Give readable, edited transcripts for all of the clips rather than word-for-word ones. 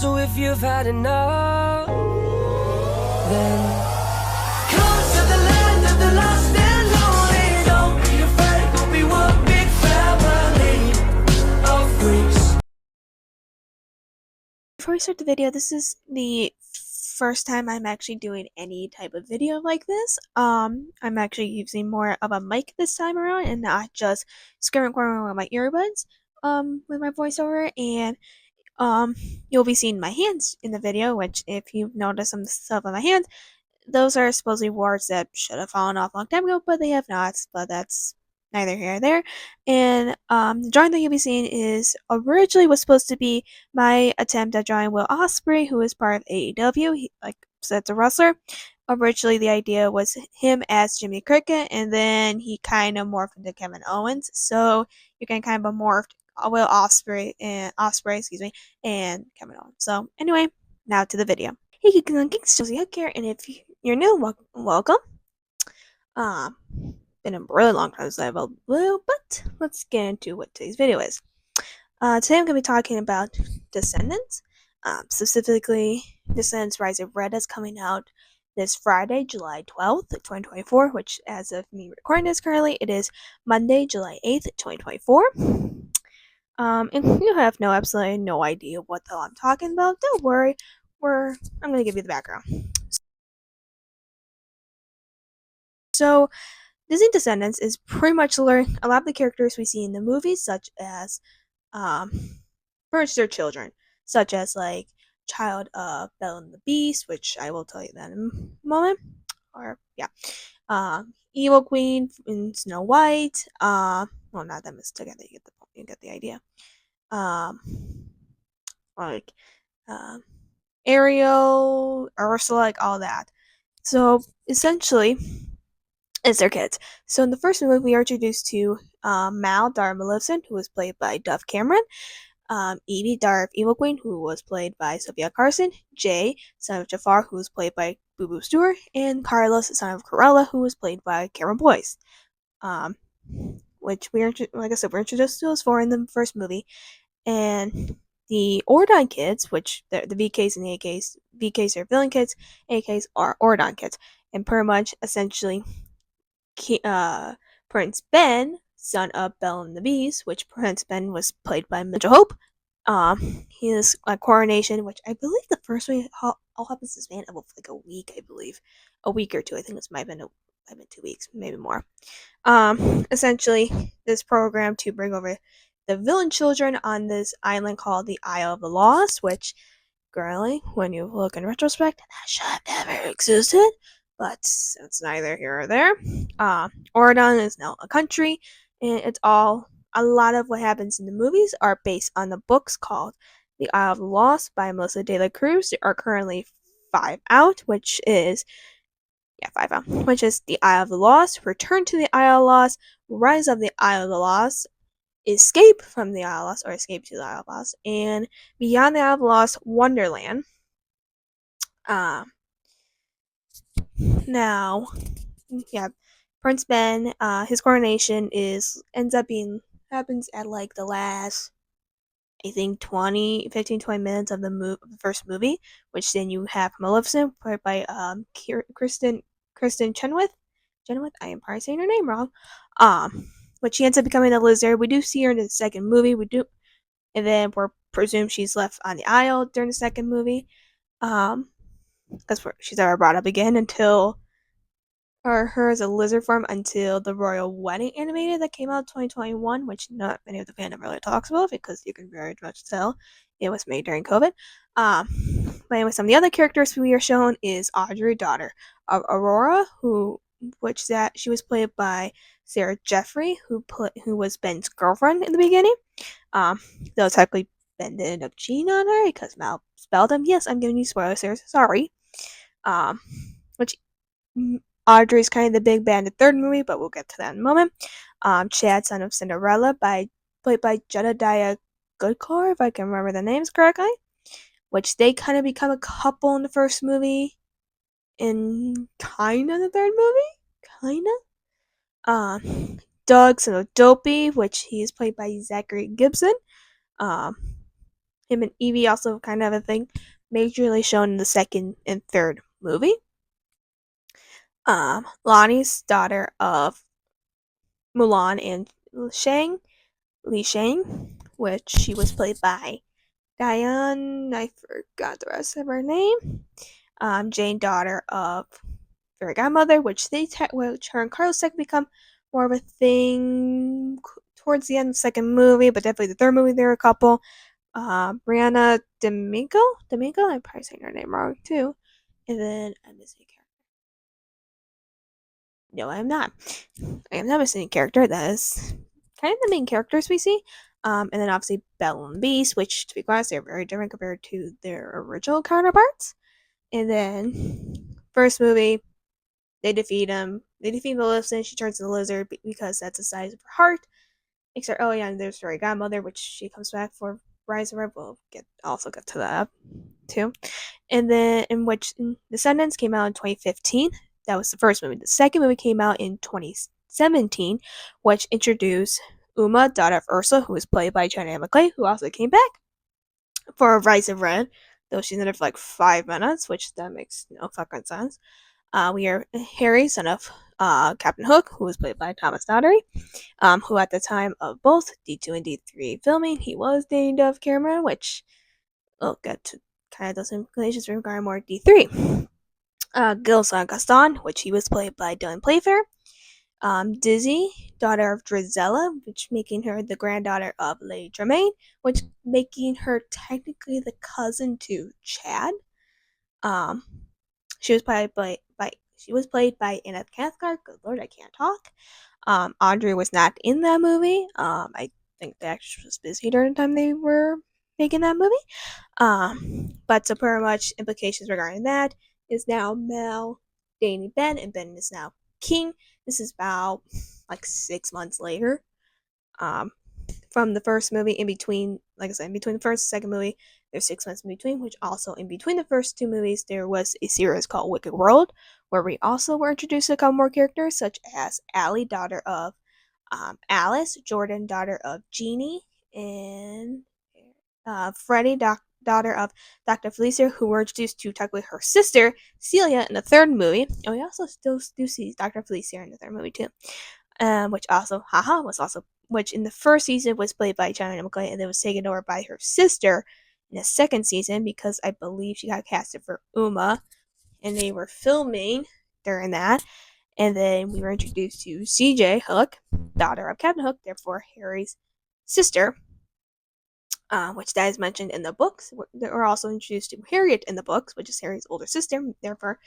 So if you've had enough, then come to the land of the lost and lonely. Don't be afraid, we'll be one big family of freaks. Before we start the video, this is the first time I'm actually doing any type of video like this. I'm actually using more of a mic this time around and not just screen recording with my earbuds with my voiceover. And you'll be seeing my hands in the video, which if you notice some stuff on my hands, those are supposedly warts that should have fallen off a long time ago, but they have not. But that's neither here nor there. And the drawing that you'll be seeing is originally was supposed to be my attempt at drawing Will Ospreay, who is part of AEW. So that's a wrestler. Originally, the idea was him as Jimmy Cricket, and then he kind of morphed into Kevin Owens. So you can kind of morph Will Ospreay, and Kevin Owens. So anyway, now to the video. Hey, Geeks and Geeks, Josie Hook here, and if you're new, welcome. Been a really long time since I've uploaded, but let's get into what today's video is. Today I'm going to be talking about Descendants, specifically Descendants Rise of Red is coming out this Friday, July 12th, 2024, which as of me recording this currently, it is Monday, July 8th, 2024. And you have absolutely no idea what the hell I'm talking about, don't worry, I'm going to give you the background. So, Disney Descendants is pretty much a lot of the characters we see in the movies, such as, pretty much their children, such as, like, child of Belle and the Beast, which I will tell you that in a moment, or, yeah, Evil Queen in Snow White, well, not them together, you get the idea, like, Ariel, Ursula, like, all that. So, essentially, it's their kids. So in the first movie, we are introduced to Mal, daughter Maleficent, who was played by Duff Cameron. Edie, daughter of Evil Queen, who was played by Sophia Carson. Jay, son of Jafar, who was played by Boo Boo Stewart. And Carlos, son of Corella, who was played by Cameron Boyce. Which like I said, we're introduced to those four in the first movie. And the Ordon kids, which the VKs and the AKs, VKs are villain kids, AKs are Ordon kids. And pretty much, essentially, Prince Ben, son of Belle and the Beast, which Prince Ben was played by Mitchell Hope. His coronation, which I believe the first one all happens in the span of like a week, I believe, a week or two. I think this might have been 2 weeks, maybe more. Essentially, this program to bring over the villain children on this island called the Isle of the Lost, which, girly, when you look in retrospect, that should have never existed. But it's neither here or there. Oregon is now a country, and a lot of what happens in the movies are based on the books called The Isle of the Lost by Melissa De La Cruz. There are currently 5 out, which is The Isle of the Lost, Return to the Isle of the Lost, Rise of the Isle of the Lost, Escape from the Isle of the Lost, or Escape to the Isle of the Lost, and Beyond the Isle of the Lost, Wonderland. Now, yeah, Prince Ben, his coronation happens at like the last, I think 20 minutes of the first movie, which then you have Maleficent, played by Kristen Chenoweth. I am probably saying her name wrong. But she ends up becoming a lizard. We do see her in the second movie. And then we're presumed she's left on the isle during the second movie. That's where she's ever brought up again until, or her as a lizard form until the Royal Wedding animated that came out in 2021, which not many of the fandom really talks about because you can very much tell it was made during COVID. But anyway, some of the other characters we are shown is Audrey, daughter of Aurora, she was played by Sarah Jeffrey, who was Ben's girlfriend in the beginning. Though technically Ben didn't end up cheating on her because Mal spelled him. Yes, I'm giving you spoilers here. Sorry. Which Audrey's kind of the big bad in the third movie, but we'll get to that in a moment. Chad, son of Cinderella, played by Jedediah Goodcar, if I can remember the names correctly. Which they kind of become a couple in the first movie, and kind of the third movie, kind of. Doug, son of Dopey, which he is played by Zachary Gibson. Him and Evie also kind of a thing, majorly shown in the second and third movie. Lonnie's daughter of Mulan and Shang, Li Shang, which she was played by Diane. I forgot the rest of her name. Jane, daughter of Fairy Godmother, which her and Carlos Tech become more of a thing towards the end of the second movie, but definitely the third movie they were a couple. Brianna Domingo, I'm probably saying her name wrong too. And then I'm missing a character. No, I'm not. I am not missing a character. That is kind of the main characters we see. And then obviously Belle and the Beast, which to be honest, they're very different compared to their original counterparts. And then first movie, they defeat him. They defeat Maleficent. She turns into a lizard because that's the size of her heart. Except, oh yeah, and there's Fairy Godmother, which she comes back for Rise of Red. We'll also get to that too. And then in which Descendants came out in 2015. That was the first movie. The second movie came out in 2017, which introduced Uma, daughter of Ursa, who was played by China McClay, who also came back for Rise of Red, though she's in it for like 5 minutes, which that makes no fucking sense. We are Harry, son of Captain Hook, who was played by Thomas Doddery, who at the time of both D2 and D3 filming, he was named of camera, which we'll get to kind of those implications regarding more D3. Gil's son Gaston, which he was played by Dylan Playfair. Dizzy, daughter of Drizella, which making her the granddaughter of Lady Tremaine, which making her technically the cousin to Chad. She was played by Anna Cathcart. Good lord, I can't talk. Audrey was not in that movie. I think the actress was busy during the time they were making that movie. But so pretty much implications regarding that is now Mel dating Ben, and Ben is now king. This is about like 6 months later. From the first movie, in between, like I said, in between the first and second movie, there's 6 months in between, which also in between the first two movies, there was a series called Wicked World, where we also were introduced to a couple more characters, such as Allie, daughter of Alice, Jordan, daughter of Jeannie, and Freddie, daughter of Dr. Felicia, who were introduced to technically her sister, Celia, in the third movie. And we also still do see Dr. Felicia in the third movie, too. Which also, which in the first season was played by China McClay, and then was taken over by her sister in the second season because I believe she got casted for Uma, and they were filming during that. And then we were introduced to CJ Hook, daughter of Captain Hook, therefore Harry's sister, which that is mentioned in the books. We're also introduced to Harriet in the books, which is Harry's older sister, therefore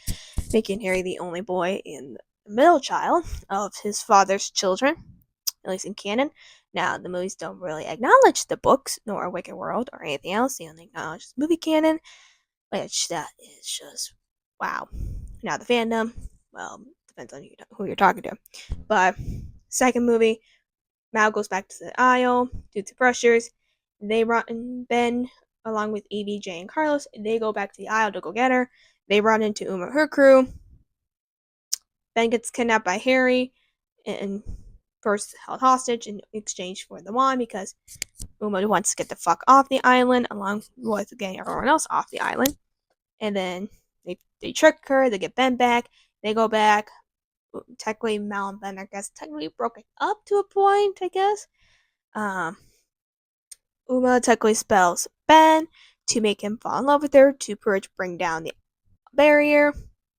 making Harry the only boy in the middle child of his father's children, at least in canon. Now, the movies don't really acknowledge the books, nor Wicked World, or anything else. They only acknowledge the movie canon, which that is just wow. Now, the fandom, well, depends on who you're talking to. But, second movie, Mal goes back to the Isle due to pressures. They run Ben, along with Evie, Jay, and Carlos. They go back to the Isle to go get her. They run into Uma and her crew. Ben gets kidnapped by Harry and first held hostage in exchange for the wand because Uma wants to get the fuck off the island along with getting everyone else off the island. And then they trick her, they get Ben back, they go back. Technically, Mal and Ben, I guess, technically broken up to a point, I guess. Uma technically spells Ben to make him fall in love with her to bring down the barrier.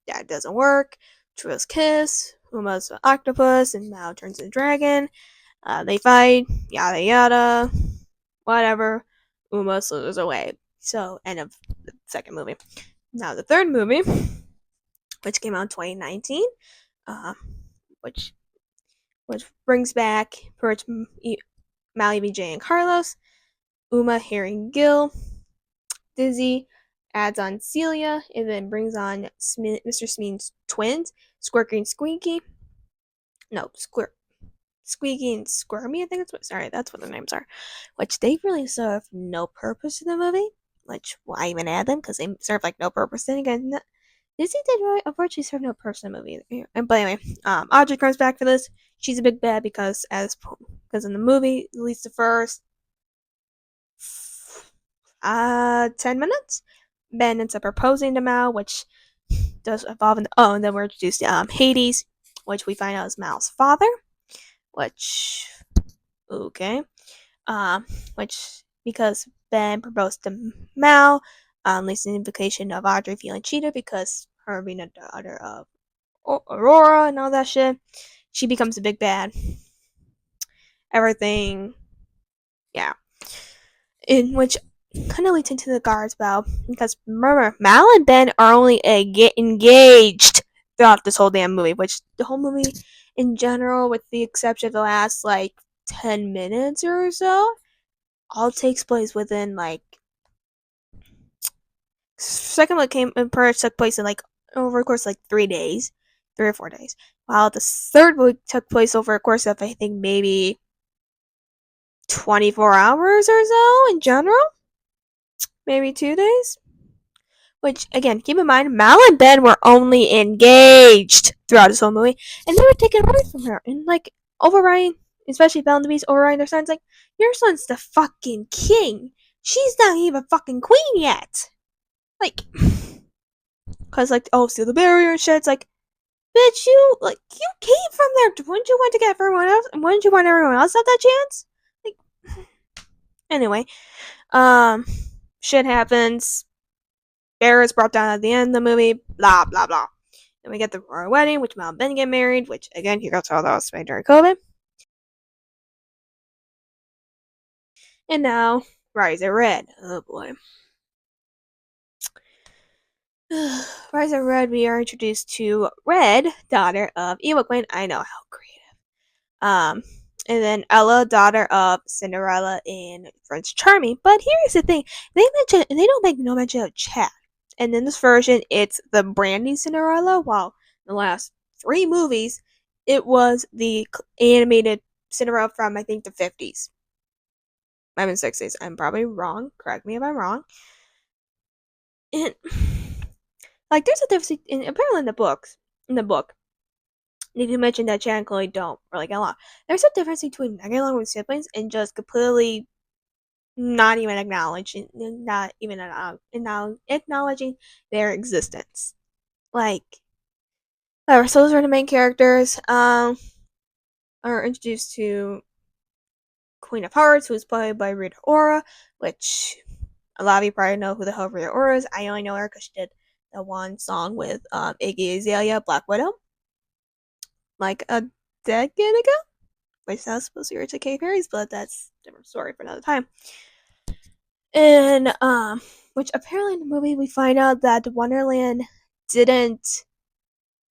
That doesn't work. Trilla's kiss. Uma's an octopus, and Mal turns into a dragon. They fight. Yada yada. Whatever. Uma slithers away. So, end of the second movie. Now, the third movie, which came out in 2019, which brings back Mal, Evie, Jay, and Carlos. Uma, Harry, and Gil. Dizzy adds on Celia, and then brings on Mr. Smeen's twins, Squirky and Squeaky. No, Squeaky and Squirmy, I think that's what their names are. Which they really serve no purpose in the movie. Which, why even add them? Because they serve like no purpose. Then again, Disney did really, unfortunately, serve no purpose in the movie. But anyway, Audrey comes back for this. She's a big bad because in the movie, at least the first 10 minutes. Ben ends up proposing to Mal, which does evolve into. Oh, and then we're introduced to Hades, which we find out is Mal's father. Which okay, which because Ben proposed to Mal, leads to the implication of Audrey feeling cheated because her being a daughter of Aurora and all that shit. She becomes a big bad. Everything, yeah. In which kind of leads into the guards battle because remember, Mal and Ben are only get engaged throughout this whole damn movie, which the whole movie in general, with the exception of the last like 10 minutes or so, all takes place within like second one came in first took place in like over a course of like 3 days, 3 or 4 days, while the third one took place over a course of I think maybe 24 hours or so in general, maybe 2 days. Which again, keep in mind, Mal and Ben were only engaged throughout this whole movie, and they were taken away from her and like overriding, especially Belle and the Beast overriding their sons. Like, your son's the fucking king. She's not even fucking queen yet. Like, cause like, oh, steal the barrier and shit. It's like, bitch, you came from there. Wouldn't you want to get everyone else? Wouldn't you want everyone else to have that chance? Like, anyway, shit happens. Bear is brought down at the end of the movie. Blah blah blah. Then we get the royal wedding, which Mal and Ben get married. Which again, you got all that was made during COVID. And now, Rise of Red. Oh boy. Rise of Red, we are introduced to Red, daughter of Evil Queen. I know how creative. Um, and then Ella, daughter of Cinderella in Prince Charming. But here's the thing: they don't make no mention of Chad. And in this version, it's the Brandy Cinderella. While in the last 3 movies, it was the animated Cinderella from I think the 50s. I'm in 60s. I'm probably wrong. Correct me if I'm wrong. And like, there's a difference. Apparently, in the book, they do mention that Chad and Chloe don't really get along. There's a difference between not getting along with siblings and just completely not even acknowledging, acknowledging their existence. Like, whatever. So those are the main characters. Are introduced to Queen of Hearts, who is played by Rita Ora, which a lot of you probably know who the hell Rita Ora is. I only know her because she did the one song with Iggy Azalea, Black Widow, like a decade ago. Which sounds supposed to irritate Katy Perry's, but that's a different story for another time. And which apparently in the movie we find out that Wonderland didn't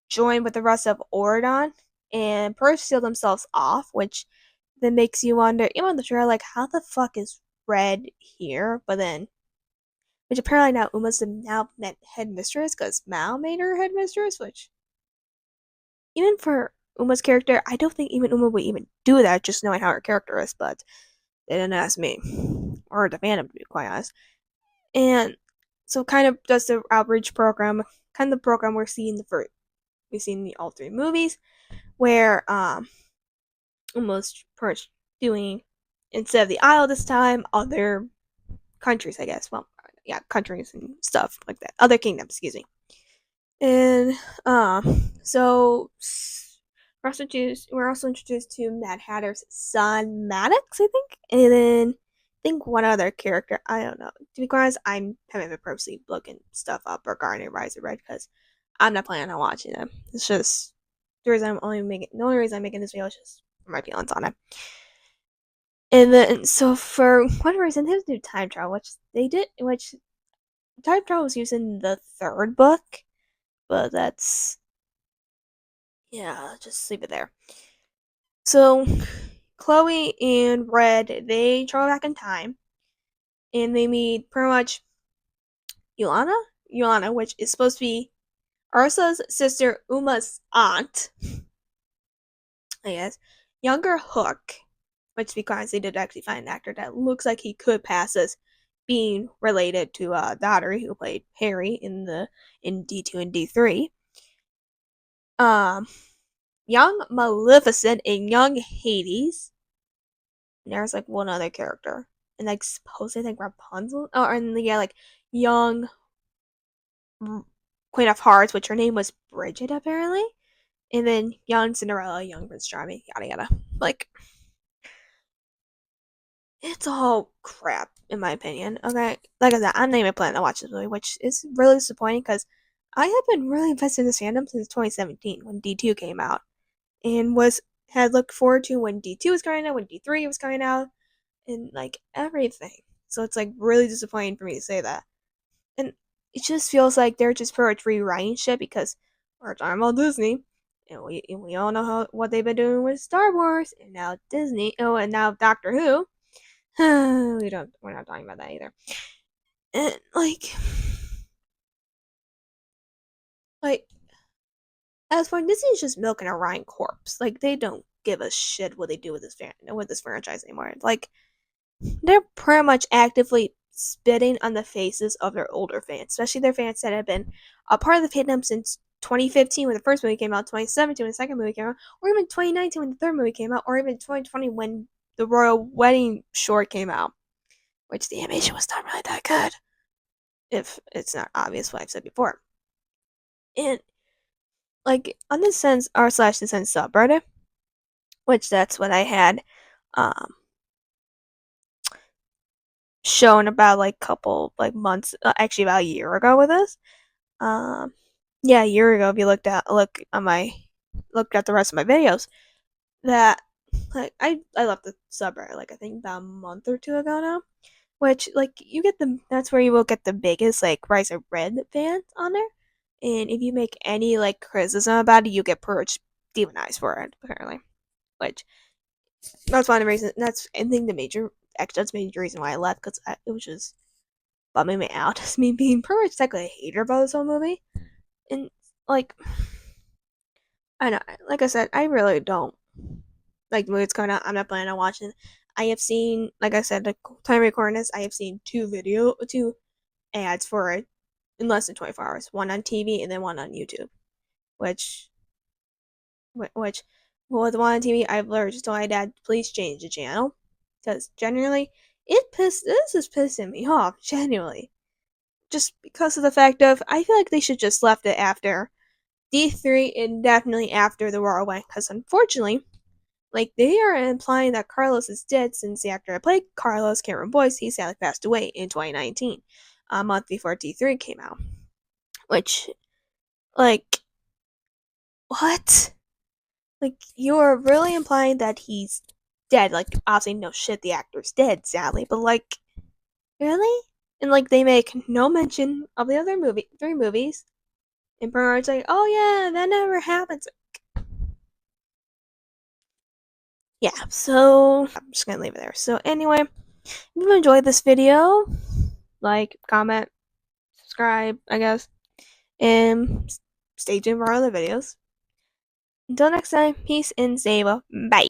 join with the rest of Oregon and Perth sealed themselves off, which then makes you wonder, even on the trailer, like, how the fuck is Red here? But then, which apparently now Uma's the now headmistress because Mal made her headmistress, which even for Uma's character, I don't think even Uma would even do that, just knowing how her character is, but they didn't ask me. Or the fandom, to be quite honest. And so kind of does the outreach program, kind of the program we've seen in all 3 movies, where almost first doing, instead of the Isle this time, other countries, I guess. Well, yeah, countries and stuff like that. Other kingdoms, excuse me. And so we're also introduced to Mad Hatter's son, Maddox, I think, and then I think one other character. I don't know. To be honest, I'm having a purposely looking stuff up regarding Rise of Red because I'm not planning on watching them. It's just the only reason I'm making this video is just for my feelings on it. And then so for one reason they have to do time travel, which time travel was used in the 3rd book, but that's, yeah, just leave it there. So Chloe and Red, they travel back in time, and they meet pretty much Yolana, which is supposed to be Ursa's sister, Uma's aunt, I guess. Younger Hook, which because they did actually find an actor that looks like he could pass as being related to Daughtery, who played Harry in D2 and D3. Young Maleficent and young Hades. And there's like one other character. and like supposedly like Rapunzel, oh, and yeah, like young Queen of Hearts, which her name was Bridget apparently, and then young Cinderella, young Prince Charming, yada yada. Like it's all crap in my opinion. Okay, like I said, I'm not even planning to watch this movie, which is really disappointing because I have been really invested in this fandom since 2017 when D2 came out, and was had looked forward to when D2 was coming out, when D3 was coming out, and like everything. So it's like really disappointing for me to say that. And it just feels like they're just pretty much rewriting shit because we're talking about Disney. And we all know what they've been doing with Star Wars and now Disney. Oh, and now Doctor Who. We're not talking about that either. And like as for Disney's just milking a Ryan corpse. Like they don't give a shit what they do with this franchise anymore. Like they're pretty much actively spitting on the faces of their older fans, especially their fans that have been a part of the fandom since 2015 when the first movie came out, 2017 when the second movie came out, or even 2019 when the third movie came out, or even 2020 when the Royal Wedding short came out, which the animation was not really that good, if it's not obvious what I've said before. And like on the sense r slash the sense subreddit, which that's what I had um shown about like couple like months, actually about a year ago with us. Yeah, a year ago, if you looked at the rest of my videos, that like I left the subreddit like I think about a month or two ago now, which like you get that's where you will get the biggest like Rise of Red fans on there, and if you make any like criticism about it, you get purged, demonized for it apparently, which that's one of the reasons. That's I think the major actually that's the major reason why I left because it was just bumming me out, just me being pretty much like a hater about this whole movie. And like I know, like I said, I really don't like the movie that's coming out. I'm not planning on watching. I have seen, like I said, the time recording this, I have seen two ads for it in less than 24 hours. One on TV and then one on YouTube. Which, which, well, with the one on TV, I've literally just told my dad, please change the channel, because genuinely, this is pissing me off. Genuinely, just because of the fact of, I feel like they should just left it after D3 and definitely after the Royal Wedding, because unfortunately, like they are implying that Carlos is dead since the actor that played Carlos, Cameron Boyce, he sadly passed away in 2019, a month before D3 came out. Which, like, what? Like, you're really implying that he's dead. Like, obviously, no shit, the actor's dead, sadly, but like, really? And like, they make no mention of the other three movies. And Bernard's like, oh yeah, that never happens. Yeah, so I'm just gonna leave it there. So anyway, if you enjoyed this video, like, comment, subscribe, I guess, and stay tuned for other videos. Until next time, peace and save. Bye.